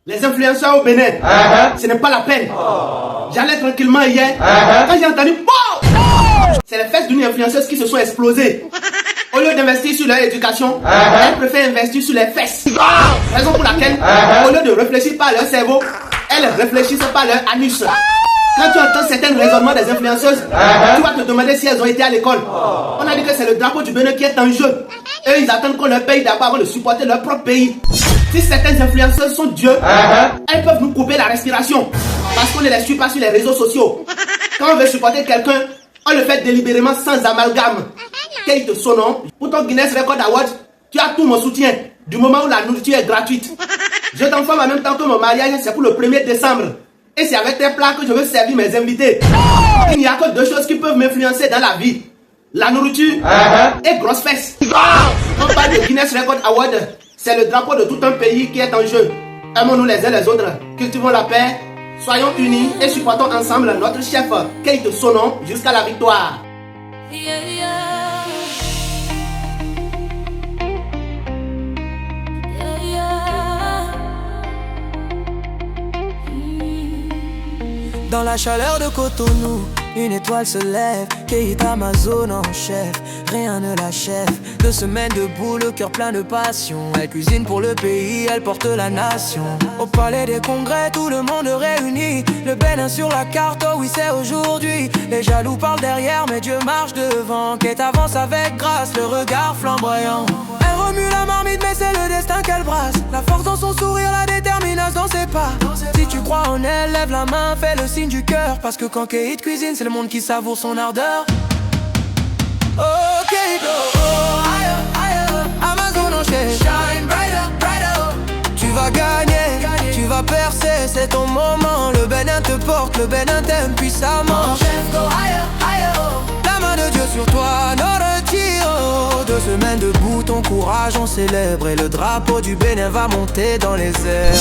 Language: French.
Les influenceurs au Bénin, ce n'est pas la peine. J'allais tranquillement hier, quand j'ai entendu BOUM, c'est les fesses d'une influenceuse qui se sont explosées. Au lieu d'investir sur leur éducation, elles préfèrent investir sur les fesses. Raison pour laquelle, au lieu de réfléchir par leur cerveau, elles réfléchissent par leur anus. Quand tu entends certains raisonnements des influenceuses, tu vas te demander si elles ont été à l'école. On a dit que c'est le drapeau du Bénin qui est en jeu. Eux, ils attendent qu'on leur paye d'abord avant de supporter leur propre pays. Si certaines influenceuses sont Dieu, elles peuvent nous couper la respiration. Parce qu'on ne les suit pas sur les réseaux sociaux. Quand on veut supporter quelqu'un, on le fait délibérément sans amalgame. Kate Sonon, pour ton Guinness Record Award, tu as tout mon soutien. Du moment où la nourriture est gratuite. Je t'informe en même temps que mon mariage, c'est pour le 1er décembre. Et c'est avec tes plats que je veux servir mes invités. Il n'y a que deux choses qui peuvent m'influencer dans la vie. La nourriture et grosses fesses. On parle de Guinness Record Award. C'est le drapeau de tout un pays qui est en jeu. Aimons-nous les uns les autres. Cultivons la paix. Soyons unis et supportons ensemble notre chef, Kate Sonon, jusqu'à la victoire. Dans la chaleur de Cotonou, une étoile se lève. Keita Amazon en chef, rien ne l'achève. 2 semaines debout, le cœur plein de passion. Elle cuisine pour le pays, elle porte la nation. Au palais des congrès, tout le monde réuni. Le Bénin sur la carte, oh oui c'est aujourd'hui. Les jaloux parlent derrière, mais Dieu marche devant. Keita avance avec grâce, le regard flamboyant. Elle remue la marmite, mais c'est le destin qu'elle brasse. La force dans son sourire, la détermination dans ses pas. Si tu crois en elle, lève la main, fais le signe du cœur. Parce que quand Kate cuisine, c'est le monde qui savoure son ardeur. Oh Kate, oh, oh, higher, Amazon en chef. Shine brighter, brighter, oh. Tu vas gagner, tu vas percer, c'est ton moment. Le Bénin te porte, le Bénin t'aime puissamment. Chef, go higher, oh. La main de Dieu sur toi, ne retire, oh. 2 semaines debout, ton courage on célèbre. Et le drapeau du Bénin va monter dans les airs.